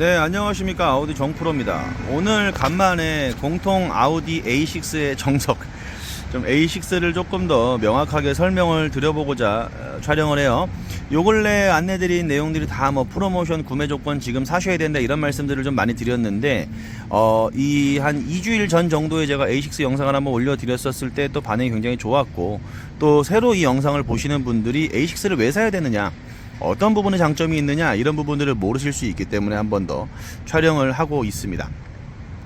네, 안녕하십니까. 아우디 정프로입니다. 오늘 간만에 공통 아우디 A6의 정석, 좀 A6를 조금 더 명확하게 설명을 드려보고자 촬영을 해요. 요 근래 안내드린 내용들이 다 뭐 프로모션 구매 조건 지금 사셔야 된다 이런 말씀들을 좀 많이 드렸는데, 이 한 2주일 전 정도에 제가 A6 영상을 한번 올려드렸었을 때 또 반응이 굉장히 좋았고, 또 새로 이 영상을 보시는 분들이 A6를 왜 사야 되느냐, 어떤 부분에 장점이 있느냐, 이런 부분들을 모르실 수 있기 때문에 한 번 더 촬영을 하고 있습니다.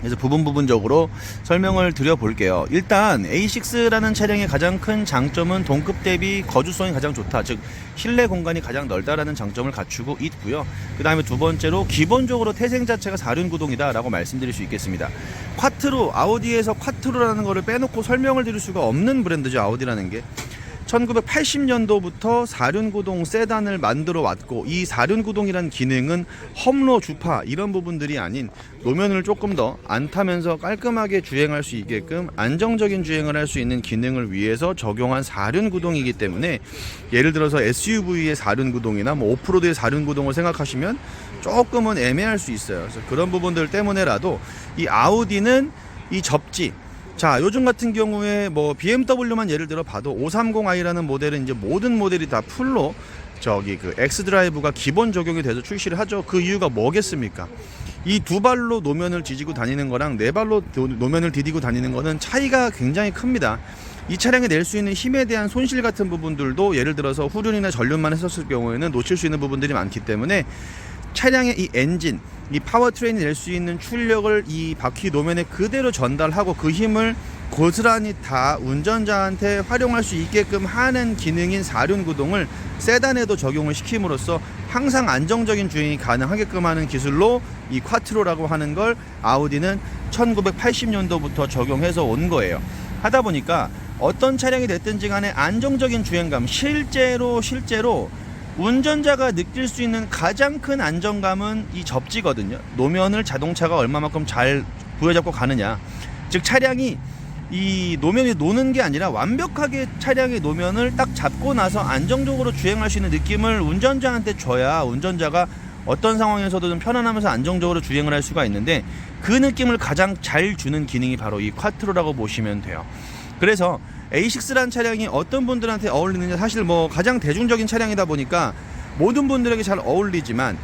그래서 부분적으로 설명을 드려볼게요. 일단 A6라는 차량의 가장 큰 장점은 동급 대비 거주성이 가장 좋다, 즉 실내 공간이 가장 넓다라는 장점을 갖추고 있고요. 그 다음에 두 번째로 기본적으로 태생 자체가 4륜 구동이다 라고 말씀드릴 수 있겠습니다. 쿼트로, 아우디에서 쿼트로라는 거를 빼놓고 설명을 드릴 수가 없는 브랜드죠, 아우디라는 게. 1980년도부터 4륜 구동 세단을 만들어 왔고, 이 4륜 구동이란 기능은 험로, 주파 이런 부분들이 아닌 노면을 조금 더 안 타면서 깔끔하게 주행할 수 있게끔 안정적인 주행을 할 수 있는 기능을 위해서 적용한 4륜 구동이기 때문에, 예를 들어서 SUV의 4륜 구동이나 뭐 오프로드의 4륜 구동을 생각하시면 조금은 애매할 수 있어요. 그래서 그런 부분들 때문에라도 이 아우디는 이 접지, 자, 요즘 같은 경우에 뭐 BMW만 예를 들어 봐도 530i라는 모델은 이제 모든 모델이 다 풀로 그 X드라이브가 기본 적용이 돼서 출시를 하죠. 그 이유가 뭐겠습니까? 이 두 발로 노면을 뒤지고 다니는 거랑 네 발로 노면을 디디고 다니는 거는 차이가 굉장히 큽니다. 이 차량이 낼 수 있는 힘에 대한 손실 같은 부분들도 예를 들어서 후륜이나 전륜만 했었을 경우에는 놓칠 수 있는 부분들이 많기 때문에, 차량의 이 엔진, 이 파워트레인이 낼 수 있는 출력을 이 바퀴 노면에 그대로 전달하고 그 힘을 고스란히 다 운전자한테 활용할 수 있게끔 하는 기능인 4륜 구동을 세단에도 적용을 시킴으로써 항상 안정적인 주행이 가능하게끔 하는 기술로 이 쿼트로라고 하는 걸 아우디는 1980년도부터 적용해서 온 거예요. 하다 보니까 어떤 차량이 됐든지 간에 안정적인 주행감, 실제로 운전자가 느낄 수 있는 가장 큰 안정감은 이 접지거든요. 노면을 자동차가 얼마만큼 잘 부여잡고 가느냐, 즉 차량이 이 노면이 노는 게 아니라 완벽하게 차량의 노면을 딱 잡고 나서 안정적으로 주행할 수 있는 느낌을 운전자한테 줘야 운전자가 어떤 상황에서도 좀 편안하면서 안정적으로 주행을 할 수가 있는데, 그 느낌을 가장 잘 주는 기능이 바로 이 쿼트로라고 보시면 돼요. 그래서 A6라는 차량이 어떤 분들한테 어울리느냐, 사실 뭐 가장 대중적인 차량이다 보니까 모든 분들에게 잘 어울리지만,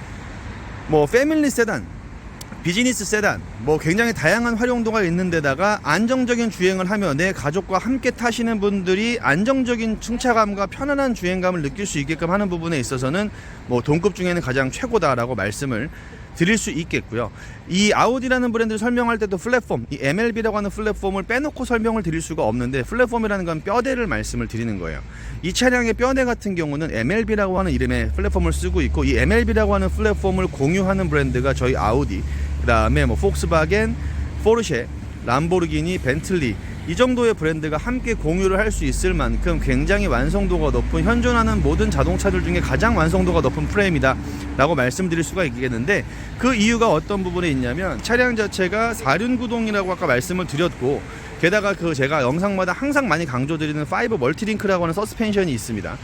뭐 패밀리 세단, 비즈니스 세단, 뭐 굉장히 다양한 활용도가 있는 데다가 안정적인 주행을 하며 내 가족과 함께 타시는 분들이 안정적인 승차감과 편안한 주행감을 느낄 수 있게끔 하는 부분에 있어서는 뭐 동급 중에는 가장 최고다라고 말씀을 드릴 수 있겠고요. 이 아우디라는 브랜드를 설명할 때도 플랫폼, 이 MLB라고 하는 플랫폼을 빼놓고 설명을 드릴 수가 없는데, 플랫폼이라는 건 뼈대를 말씀을 드리는 거예요. 이 차량의 뼈대 같은 경우는 MLB라고 하는 이름의 플랫폼을 쓰고 있고, 이 MLB라고 하는 플랫폼을 공유하는 브랜드가 저희 아우디, 그 다음에 뭐 폭스바겐, 포르쉐, 람보르기니, 벤틀리, 이 정도의 브랜드가 함께 공유를 할 수 있을 만큼 굉장히 완성도가 높은, 현존하는 모든 자동차들 중에 가장 완성도가 높은 프레임이다 라고 말씀드릴 수가 있겠는데, 그 이유가 어떤 부분에 있냐면, 차량 자체가 4륜 구동이라고 아까 말씀을 드렸고, 게다가 제가 영상마다 항상 많이 강조드리는 5 멀티링크라고 하는 서스펜션이 있습니다.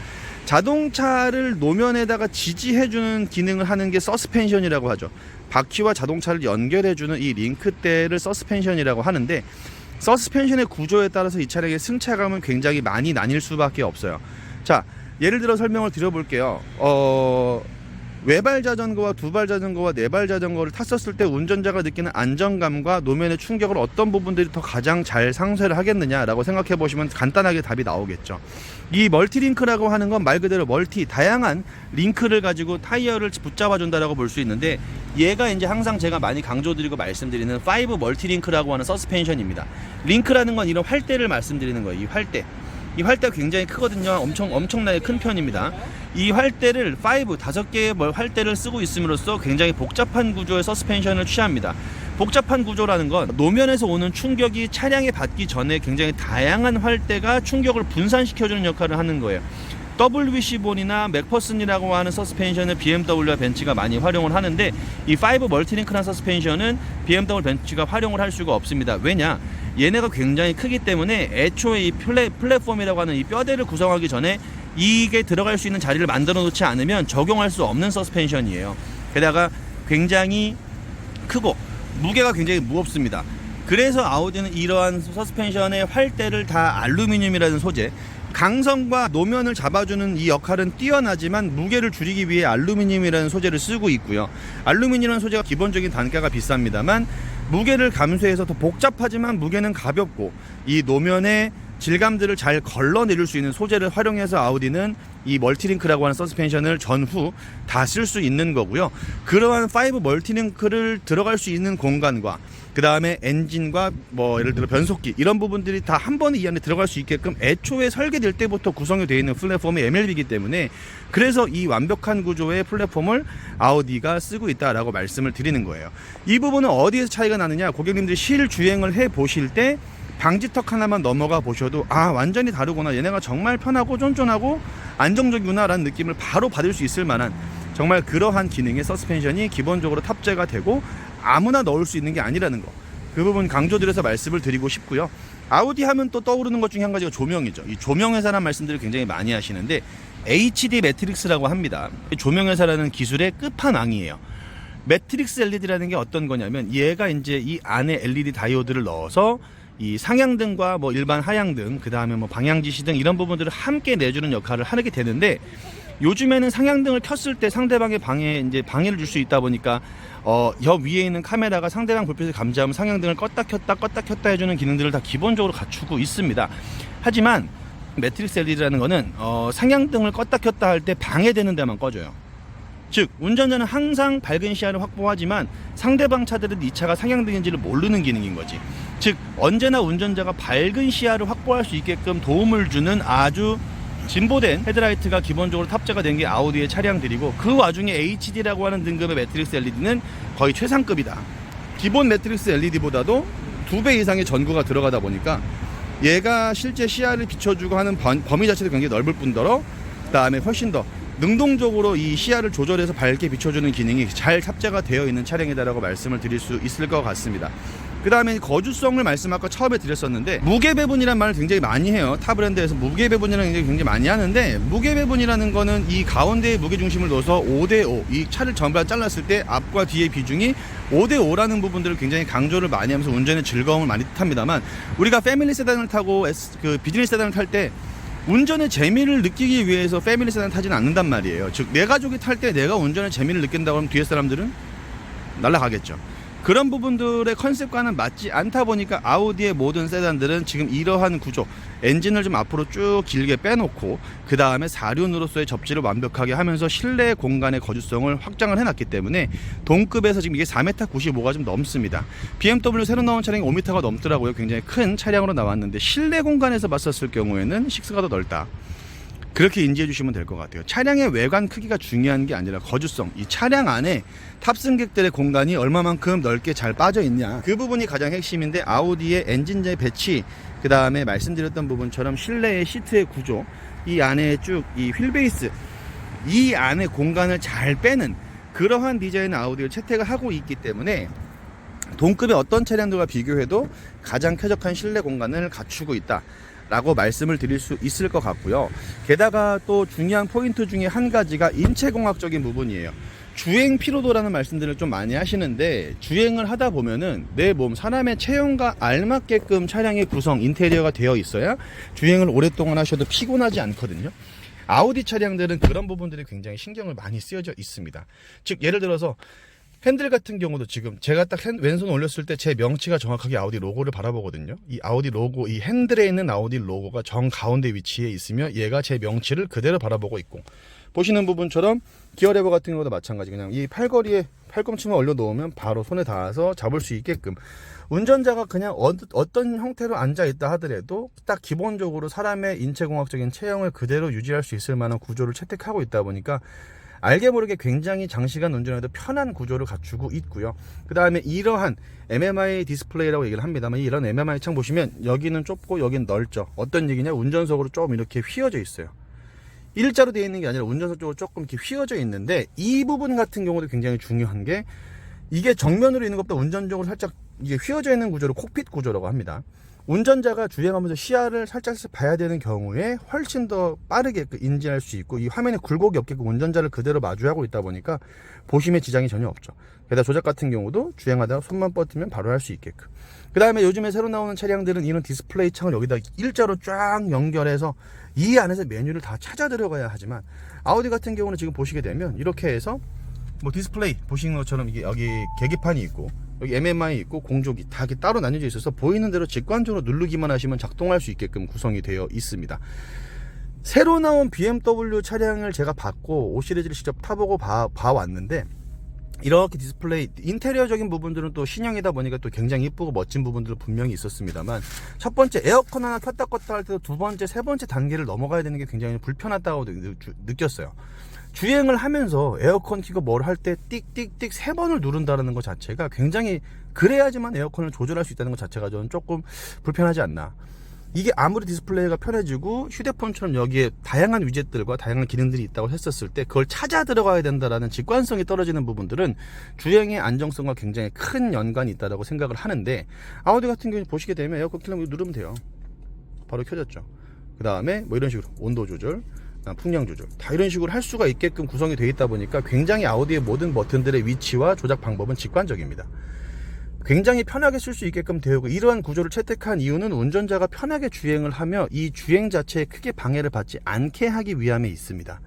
자동차를 노면에다가 지지해주는 기능을 하는 게 서스펜션이라고 하죠. 바퀴와 자동차를 연결해주는 이 링크대를 서스펜션이라고 하는데, 서스펜션의 구조에 따라서 이 차량의 승차감은 굉장히 많이 나뉠 수밖에 없어요. 자, 예를 들어 설명을 드려볼게요. 외발 자전거와 두발 자전거와 네발 자전거를 탔었을 때 운전자가 느끼는 안정감과 노면의 충격을 어떤 부분들이 더 가장 잘 상쇄를 하겠느냐라고 생각해 보시면 간단하게 답이 나오겠죠. 이 멀티링크라고 하는 건 말 그대로 다양한 링크를 가지고 타이어를 붙잡아 준다라고 볼 수 있는데, 얘가 이제 항상 제가 많이 강조드리고 말씀드리는 5 멀티링크라고 하는 서스펜션입니다. 링크라는 건 이런 활대를 말씀드리는 거예요. 이 활대가 굉장히 크거든요. 엄청나게 큰 편입니다. 이 활대를 5개의 활대를 쓰고 있음으로써 굉장히 복잡한 구조의 서스펜션을 취합니다. 복잡한 구조라는 건 노면에서 오는 충격이 차량에 받기 전에 굉장히 다양한 활대가 충격을 분산시켜주는 역할을 하는 거예요. WC 본이나 맥퍼슨이라고 하는 서스펜션을 BMW와 벤츠가 많이 활용을 하는데, 이 5 멀티링크라는 서스펜션은 BMW, 벤츠가 활용을 할 수가 없습니다. 왜냐? 얘네가 굉장히 크기 때문에 애초에 이 플랫폼이라고 하는 이 뼈대를 구성하기 전에 이게 들어갈 수 있는 자리를 만들어 놓지 않으면 적용할 수 없는 서스펜션이에요. 게다가 굉장히 크고 무게가 굉장히 무겁습니다. 그래서 아우디는 이러한 서스펜션의 활대를 다 알루미늄이라는 소재, 강성과 노면을 잡아주는 이 역할은 뛰어나지만 무게를 줄이기 위해 알루미늄이라는 소재를 쓰고 있고요. 알루미늄이라는 소재가 기본적인 단가가 비쌉니다만 무게를 감소해서 더 복잡하지만 무게는 가볍고 이 노면의 질감들을 잘 걸러내릴 수 있는 소재를 활용해서 아우디는 이 멀티링크라고 하는 서스펜션을 전후 다 쓸 수 있는 거고요. 그러한 5 멀티링크를 들어갈 수 있는 공간과 그 다음에 엔진과 뭐 예를 들어 변속기 이런 부분들이 다 한 번에 이 안에 들어갈 수 있게끔 애초에 설계될 때부터 구성이 되어 있는 플랫폼이 MLB이기 때문에 그래서 이 완벽한 구조의 플랫폼을 아우디가 쓰고 있다라고 말씀을 드리는 거예요. 이 부분은 어디에서 차이가 나느냐, 고객님들이 실주행을 해 보실 때 방지턱 하나만 넘어가 보셔도 아 완전히 다르구나, 얘네가 정말 편하고 쫀쫀하고 안정적이구나 라는 느낌을 바로 받을 수 있을 만한 정말 그러한 기능의 서스펜션이 기본적으로 탑재가 되고 아무나 넣을 수 있는 게 아니라는 거, 그 부분 강조드려서 말씀을 드리고 싶고요. 아우디 하면 또 떠오르는 것 중에 한 가지가 조명이죠. 이 조명회사라는 말씀들을 굉장히 많이 하시는데 HD 매트릭스라고 합니다. 조명회사라는 기술의 끝판왕이에요. 매트릭스 LED라는 게 어떤 거냐면 얘가 이제 이 안에 LED 다이오드를 넣어서 이 상향등과 뭐 일반 하향등, 그 다음에 뭐 방향지시등 이런 부분들을 함께 내주는 역할을 하게 되는데, 요즘에는 상향등을 켰을 때 상대방의 방해를 줄 수 있다 보니까 여 위에 있는 카메라가 상대방 불빛을 감지하면 상향등을 껐다 켰다 해주는 기능들을 다 기본적으로 갖추고 있습니다. 하지만 매트릭스 LED라는 거는 상향등을 껐다 켰다 할 때 방해되는 데만 꺼져요. 즉 운전자는 항상 밝은 시야를 확보하지만 상대방 차들은 이 차가 상향등인지를 모르는 기능인 거지. 즉 언제나 운전자가 밝은 시야를 확보할 수 있게끔 도움을 주는 아주 진보된 헤드라이트가 기본적으로 탑재가 된 게 아우디의 차량들이고, 그 와중에 HD라고 하는 등급의 매트릭스 LED는 거의 최상급이다. 기본 매트릭스 LED보다도 2배 이상의 전구가 들어가다 보니까 얘가 실제 시야를 비춰주고 하는 범위 자체도 굉장히 넓을 뿐더러 그 다음에 훨씬 더 능동적으로 이 시야를 조절해서 밝게 비춰주는 기능이 잘 탑재가 되어 있는 차량이다라고 말씀을 드릴 수 있을 것 같습니다. 그 다음에 거주성을 아까 처음에 드렸었는데, 무게배분이란 말을 굉장히 많이 해요. 타 브랜드에서 무게배분이라는 게 굉장히 많이 하는데, 무게배분이라는 거는 이 가운데에 무게중심을 넣어서 5대5, 이 차를 전부 다 잘랐을 때 앞과 뒤의 비중이 5대5라는 부분들을 굉장히 강조를 많이 하면서 운전의 즐거움을 많이 뜻합니다만, 우리가 패밀리 세단을 타고 비즈니스 세단을 탈 때 운전의 재미를 느끼기 위해서 패밀리 세단을 타지는 않는단 말이에요. 즉 내 가족이 탈 때 내가 운전의 재미를 느낀다고 하면 뒤에 사람들은 날아가겠죠. 그런 부분들의 컨셉과는 맞지 않다 보니까 아우디의 모든 세단들은 지금 이러한 구조, 엔진을 좀 앞으로 쭉 길게 빼놓고 그 다음에 4륜으로서의 접지를 완벽하게 하면서 실내 공간의 거주성을 확장을 해놨기 때문에 동급에서 지금 이게 4m95가 좀 넘습니다. BMW 새로 나온 차량이 5m가 넘더라고요. 굉장히 큰 차량으로 나왔는데 실내 공간에서 봤었을 경우에는 6가 더 넓다. 그렇게 인지해 주시면 될 것 같아요. 차량의 외관 크기가 중요한 게 아니라 거주성, 이 차량 안에 탑승객들의 공간이 얼마만큼 넓게 잘 빠져 있냐, 그 부분이 가장 핵심인데, 아우디의 엔진재 배치, 그 다음에 말씀드렸던 부분처럼 실내의 시트의 구조, 이 안에 쭉 이 휠베이스, 이 안에 공간을 잘 빼는 그러한 디자인의 아우디를 채택을 하고 있기 때문에 동급의 어떤 차량들과 비교해도 가장 쾌적한 실내 공간을 갖추고 있다 라고 말씀을 드릴 수 있을 것 같고요. 게다가 또 중요한 포인트 중에 한 가지가 인체공학적인 부분이에요. 주행 피로도라는 말씀들을 좀 많이 하시는데, 주행을 하다 보면은 내 몸, 사람의 체형과 알맞게끔 차량의 구성, 인테리어가 되어 있어야 주행을 오랫동안 하셔도 피곤하지 않거든요. 아우디 차량들은 그런 부분들이 굉장히 신경을 많이 쓰여져 있습니다. 즉 예를 들어서 핸들 같은 경우도 지금 제가 딱 왼손 올렸을 때 제 명치가 정확하게 아우디 로고를 바라보거든요. 이 아우디 로고, 이 핸들에 있는 아우디 로고가 정 가운데 위치에 있으며 얘가 제 명치를 그대로 바라보고 있고, 보시는 부분처럼 기어 레버 같은 경우도 마찬가지, 그냥 이 팔걸이에 팔꿈치만 올려 놓으면 바로 손에 닿아서 잡을 수 있게끔, 운전자가 그냥 어떤 형태로 앉아 있다 하더라도 딱 기본적으로 사람의 인체공학적인 체형을 그대로 유지할 수 있을 만한 구조를 채택하고 있다 보니까 알게 모르게 굉장히 장시간 운전해도 편한 구조를 갖추고 있고요. 그 다음에 이러한 MMI 디스플레이라고 얘기를 합니다만, 이런 MMI 창 보시면 여기는 좁고 여기는 넓죠. 어떤 얘기냐, 운전석으로 좀 이렇게 휘어져 있어요. 일자로 되어 있는 게 아니라 운전석 쪽으로 조금 이렇게 휘어져 있는데, 이 부분 같은 경우도 굉장히 중요한 게, 이게 정면으로 있는 것보다 운전적으로 살짝 이게 휘어져 있는 구조를 콕핏 구조라고 합니다. 운전자가 주행하면서 시야를 살짝 봐야 되는 경우에 훨씬 더 빠르게 인지할 수 있고, 이 화면에 굴곡이 없게끔 운전자를 그대로 마주하고 있다 보니까 보심에 지장이 전혀 없죠. 게다가 조작 같은 경우도 주행하다가 손만 뻗으면 바로 할 수 있게끔. 그 다음에 요즘에 새로 나오는 차량들은 이런 디스플레이 창을 여기다 일자로 쫙 연결해서 이 안에서 메뉴를 다 찾아 들어가야 하지만, 아우디 같은 경우는 지금 보시게 되면 이렇게 해서 뭐 디스플레이 보시는 것처럼 이게 여기 계기판이 있고 여기 MMI 있고 공조기 다 이렇게 따로 나뉘어져 있어서 보이는 대로 직관적으로 누르기만 하시면 작동할 수 있게끔 구성이 되어 있습니다. 새로 나온 BMW 차량을 제가 봤고 5 시리즈를 직접 타보고 봐왔는데, 이렇게 디스플레이 인테리어적인 부분들은 또 신형이다 보니까 또 굉장히 이쁘고 멋진 부분들은 분명히 있었습니다만, 첫 번째 에어컨 하나 켰다 껐다 할 때도 두 번째 세 번째 단계를 넘어가야 되는 게 굉장히 불편하다고 느꼈어요. 주행을 하면서 에어컨 켜고 뭘 할 때 띡띡띡 3번을 누른다는 것 자체가 굉장히, 그래야지만 에어컨을 조절할 수 있다는 것 자체가 저는 조금 불편하지 않나. 이게 아무리 디스플레이가 편해지고 휴대폰처럼 여기에 다양한 위젯들과 다양한 기능들이 있다고 했었을 때 그걸 찾아 들어가야 된다라는 직관성이 떨어지는 부분들은 주행의 안정성과 굉장히 큰 연관이 있다고 생각을 하는데, 아우디 같은 경우는 보시게 되면 에어컨 켜려면 누르면 돼요. 바로 켜졌죠. 그 다음에 뭐 이런 식으로 온도 조절, 풍량 조절 다 이런 식으로 할 수가 있게끔 구성이 되어 있다 보니까 굉장히 아우디의 모든 버튼들의 위치와 조작 방법은 직관적입니다. 굉장히 편하게 쓸 수 있게끔 되어 있고, 이러한 구조를 채택한 이유는 운전자가 편하게 주행을 하며 이 주행 자체에 크게 방해를 받지 않게 하기 위함에 있습니다.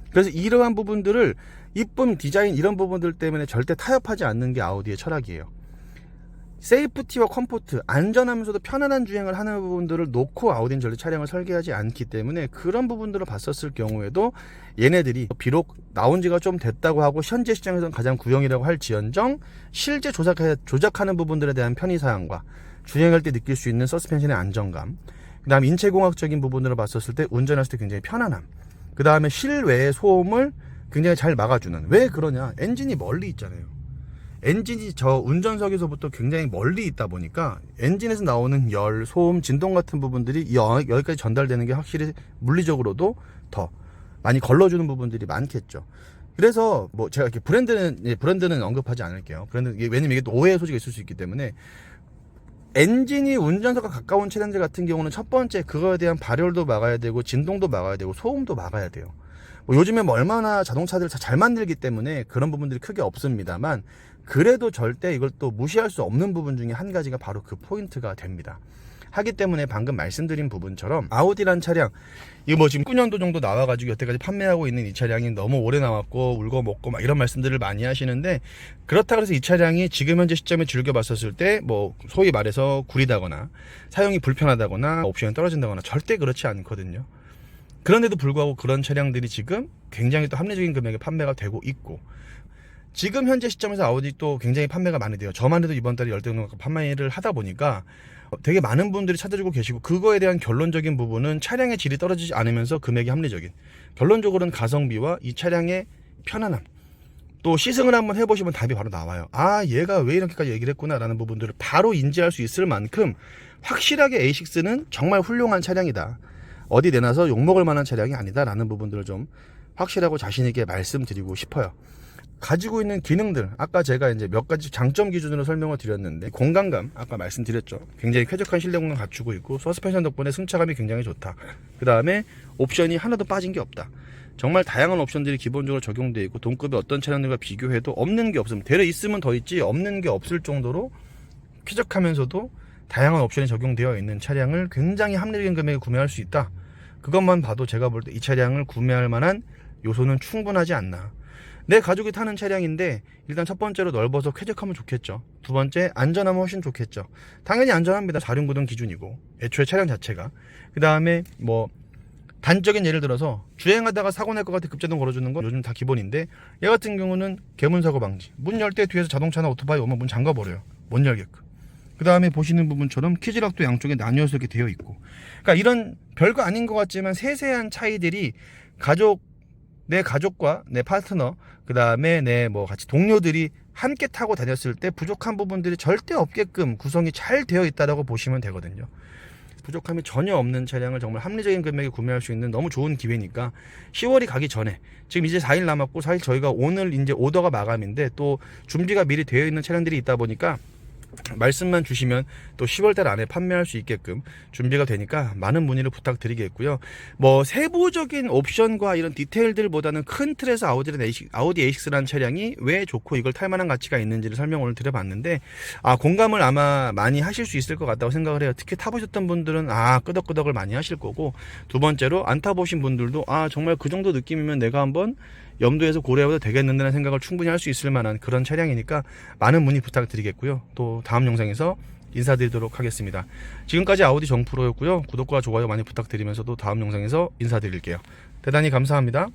그래서 이러한 부분들을, 이쁨, 디자인 이런 부분들 때문에 절대 타협하지 않는 게 아우디의 철학이에요. 세이프티와 컴포트, 안전하면서도 편안한 주행을 하는 부분들을 놓고 아우디는 절대 차량을 설계하지 않기 때문에, 그런 부분들을 봤었을 경우에도 얘네들이 비록 나온 지가 좀 됐다고 하고 현재 시장에서는 가장 구형이라고 할지언정 실제 조작하는 부분들에 대한 편의사항과 주행할 때 느낄 수 있는 서스펜션의 안정감, 그 다음에 인체공학적인 부분들을 봤었을 때 운전했을 때 굉장히 편안함, 그 다음에 실외의 소음을 굉장히 잘 막아주는. 왜 그러냐, 엔진이 멀리 있잖아요. 엔진이 저 운전석에서부터 굉장히 멀리 있다 보니까 엔진에서 나오는 열, 소음, 진동 같은 부분들이 여기까지 전달되는 게 확실히 물리적으로도 더 많이 걸러주는 부분들이 많겠죠. 그래서 뭐 제가 이렇게 브랜드는 언급하지 않을게요. 왜냐면 이게 또 오해의 소지가 있을 수 있기 때문에, 엔진이 운전석과 가까운 차량들 같은 경우는 첫 번째 그거에 대한 발열도 막아야 되고 진동도 막아야 되고 소음도 막아야 돼요. 뭐 요즘에 뭐 얼마나 자동차들을 잘 만들기 때문에 그런 부분들이 크게 없습니다만, 그래도 절대 이걸 또 무시할 수 없는 부분 중에 한 가지가 바로 그 포인트가 됩니다. 하기 때문에 방금 말씀드린 부분처럼 아우디란 차량, 이거 뭐 지금 9년도 정도 나와가지고 여태까지 판매하고 있는 이 차량이 너무 오래 나왔고 울고 먹고 막 이런 말씀들을 많이 하시는데, 그렇다고 해서 이 차량이 지금 현재 시점에 즐겨봤었을 때 뭐 소위 말해서 구리다거나 사용이 불편하다거나 옵션이 떨어진다거나 절대 그렇지 않거든요. 그런데도 불구하고 그런 차량들이 지금 굉장히 또 합리적인 금액에 판매가 되고 있고, 지금 현재 시점에서 아우디 또 굉장히 판매가 많이 돼요. 저만 해도 이번 달에 10대 정도 판매를 하다 보니까 되게 많은 분들이 찾아주고 계시고, 그거에 대한 결론적인 부분은 차량의 질이 떨어지지 않으면서 금액이 합리적인, 결론적으로는 가성비와 이 차량의 편안함, 또 시승을 한번 해보시면 답이 바로 나와요. 아, 얘가 왜 이렇게까지 얘기를 했구나 라는 부분들을 바로 인지할 수 있을 만큼 확실하게 A6는 정말 훌륭한 차량이다, 어디 내놔서 욕먹을 만한 차량이 아니다 라는 부분들을 좀 확실하고 자신있게 말씀드리고 싶어요. 가지고 있는 기능들, 아까 제가 이제 몇 가지 장점 기준으로 설명을 드렸는데, 공간감 아까 말씀드렸죠. 굉장히 쾌적한 실내 공간 갖추고 있고, 서스펜션 덕분에 승차감이 굉장히 좋다. 그 다음에 옵션이 하나도 빠진 게 없다. 정말 다양한 옵션들이 기본적으로 적용되어 있고, 동급의 어떤 차량들과 비교해도 없는 게 없으면, 되려 있으면 더 있지 없는 게 없을 정도로 쾌적하면서도 다양한 옵션이 적용되어 있는 차량을 굉장히 합리적인 금액에 구매할 수 있다. 그것만 봐도 제가 볼 때 이 차량을 구매할 만한 요소는 충분하지 않나. 내 가족이 타는 차량인데 일단 첫 번째로 넓어서 쾌적하면 좋겠죠. 두 번째, 안전하면 훨씬 좋겠죠. 당연히 안전합니다. 4륜구동 기준이고 애초에 차량 자체가. 그 다음에 뭐 단적인 예를 들어서 주행하다가 사고 날 것 같아 급제동 걸어주는 건 요즘 다 기본인데, 얘 같은 경우는 개문 사고 방지, 문 열 때 뒤에서 자동차나 오토바이 오면 문 잠가버려요. 못 열게끔. 그 다음에 보시는 부분처럼 키즈락도 양쪽에 나뉘어서 이렇게 되어 있고, 그러니까 이런 별거 아닌 것 같지만 세세한 차이들이 내 가족과 내 파트너, 그 다음에 내 뭐 같이 동료들이 함께 타고 다녔을 때 부족한 부분들이 절대 없게끔 구성이 잘 되어 있다라고 보시면 되거든요. 부족함이 전혀 없는 차량을 정말 합리적인 금액에 구매할 수 있는 너무 좋은 기회니까, 10월이 가기 전에, 지금 이제 4일 남았고, 사실 저희가 오늘 이제 오더가 마감인데 또 준비가 미리 되어 있는 차량들이 있다 보니까 말씀만 주시면 또 10월달 안에 판매할 수 있게끔 준비가 되니까 많은 문의를 부탁드리겠고요. 뭐 세부적인 옵션과 이런 디테일들보다는 큰 틀에서 아우디 A6라는 차량이 왜 좋고 이걸 탈 만한 가치가 있는지를 설명을 드려봤는데, 공감을 아마 많이 하실 수 있을 것 같다고 생각을 해요. 특히 타보셨던 분들은 끄덕끄덕을 많이 하실 거고, 두 번째로 안 타보신 분들도 정말 그 정도 느낌이면 내가 한번 염두에서 고려해도 되겠는데라는 생각을 충분히 할 수 있을 만한 그런 차량이니까 많은 문의 부탁드리겠고요. 또 다음 영상에서 인사드리도록 하겠습니다. 지금까지 아우디 정프로였고요. 구독과 좋아요 많이 부탁드리면서도 다음 영상에서 인사드릴게요. 대단히 감사합니다.